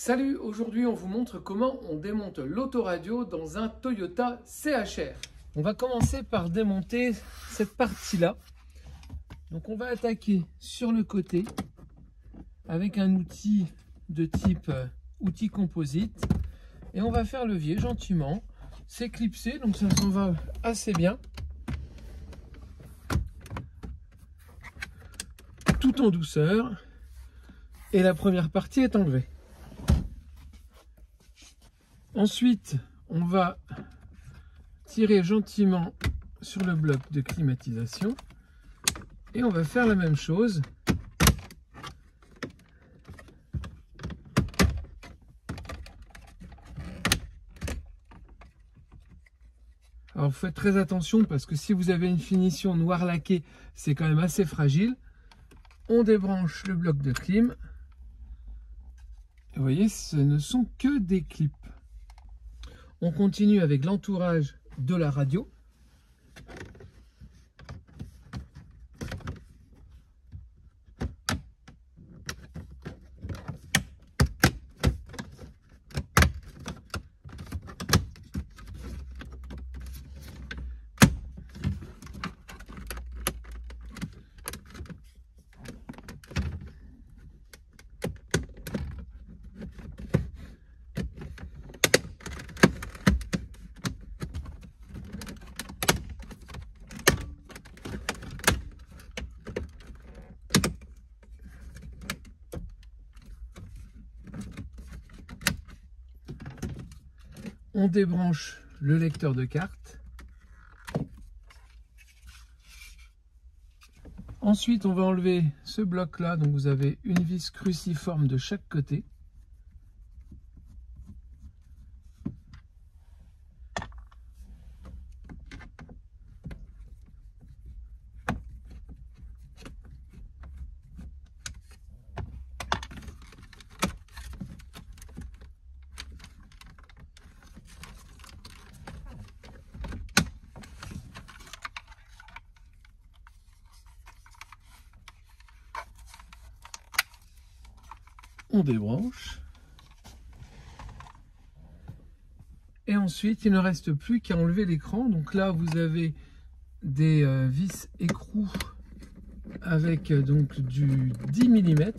Salut, aujourd'hui on vous montre comment on démonte l'autoradio dans un Toyota CHR. On va commencer par démonter cette partie-là. Donc on va attaquer sur le côté avec un outil de type outil composite. Et on va faire levier gentiment. C'est clipsé, donc ça s'en va assez bien. Tout en douceur. Et la première partie est enlevée. Ensuite, on va tirer gentiment sur le bloc de climatisation et on va faire la même chose. Alors, faites très attention parce que si vous avez une finition noir laqué, c'est quand même assez fragile. On débranche le bloc de clim. Et vous voyez, ce ne sont que des clips. On continue avec l'entourage de la radio. On débranche le lecteur de carte. Ensuite, on va enlever ce bloc-là. Donc, vous avez une vis cruciforme de chaque côté. On débranche. Et ensuite, il ne reste plus qu'à enlever l'écran. Donc là, vous avez des vis écrous avec donc du 10 mm.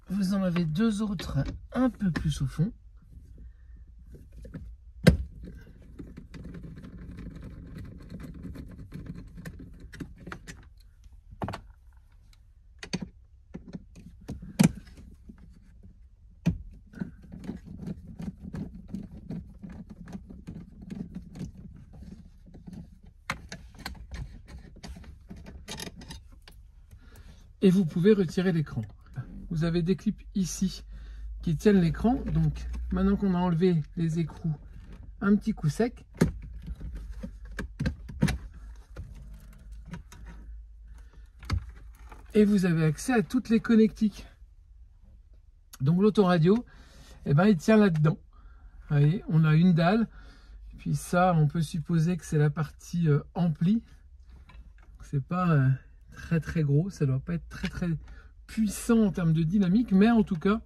Vous en avez deux autres un peu plus au fond. Et vous pouvez retirer l'écran. Vous avez des clips ici qui tiennent l'écran. Donc maintenant qu'on a enlevé les écrous, un petit coup sec. Et vous avez accès à toutes les connectiques. Donc l'autoradio, eh ben, il tient là-dedans. Vous voyez, on a une dalle. Puis ça, on peut supposer que c'est la partie ampli. C'est pas très gros. Ça doit pas être très puissant en termes de dynamique, mais en tout cas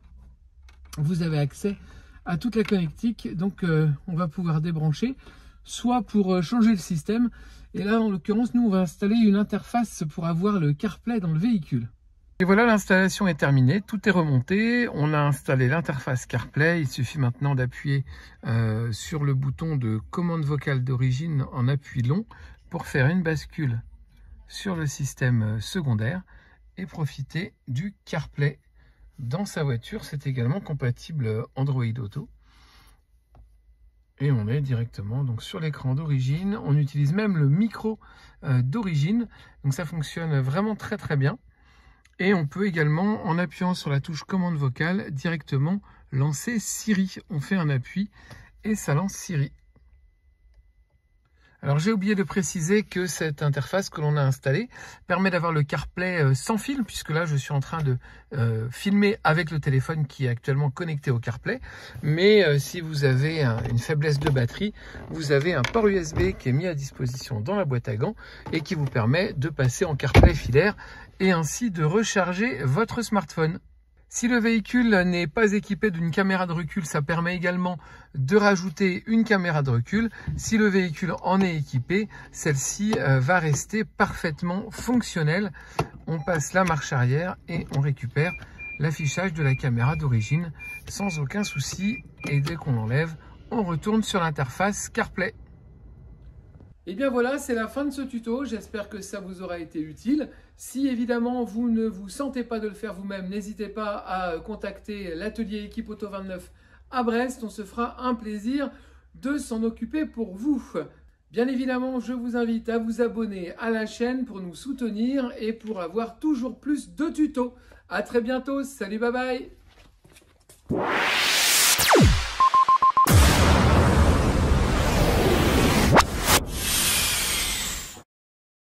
vous avez accès à toute la connectique. Donc on va pouvoir débrancher soit pour changer le système, et là en l'occurrence nous on va installer une interface pour avoir le CarPlay dans le véhicule. Et voilà, l'installation est terminée, tout est remonté, on a installé l'interface CarPlay. Il suffit maintenant d'appuyer sur le bouton de commande vocale d'origine en appui long pour faire une bascule sur le système secondaire et profiter du CarPlay dans sa voiture. C'est également compatible Android Auto. Et on est directement donc sur l'écran d'origine. On utilise même le micro d'origine. Donc ça fonctionne vraiment très bien. Et on peut également, en appuyant sur la touche commande vocale, directement lancer Siri. On fait un appui et ça lance Siri. Alors j'ai oublié de préciser que cette interface que l'on a installée permet d'avoir le CarPlay sans fil, puisque là je suis en train de filmer avec le téléphone qui est actuellement connecté au CarPlay. Mais si vous avez une faiblesse de batterie, vous avez un port USB qui est mis à disposition dans la boîte à gants et qui vous permet de passer en CarPlay filaire et ainsi de recharger votre smartphone. Si le véhicule n'est pas équipé d'une caméra de recul, ça permet également de rajouter une caméra de recul. Si le véhicule en est équipé, celle-ci va rester parfaitement fonctionnelle. On passe la marche arrière et on récupère l'affichage de la caméra d'origine sans aucun souci. Et dès qu'on l'enlève, on retourne sur l'interface CarPlay. Et bien voilà, c'est la fin de ce tuto. J'espère que ça vous aura été utile. Si évidemment vous ne vous sentez pas de le faire vous-même, n'hésitez pas à contacter l'atelier Équipe Auto 29 à Brest. On se fera un plaisir de s'en occuper pour vous. Bien évidemment, je vous invite à vous abonner à la chaîne pour nous soutenir et pour avoir toujours plus de tutos. À très bientôt. Salut, bye bye.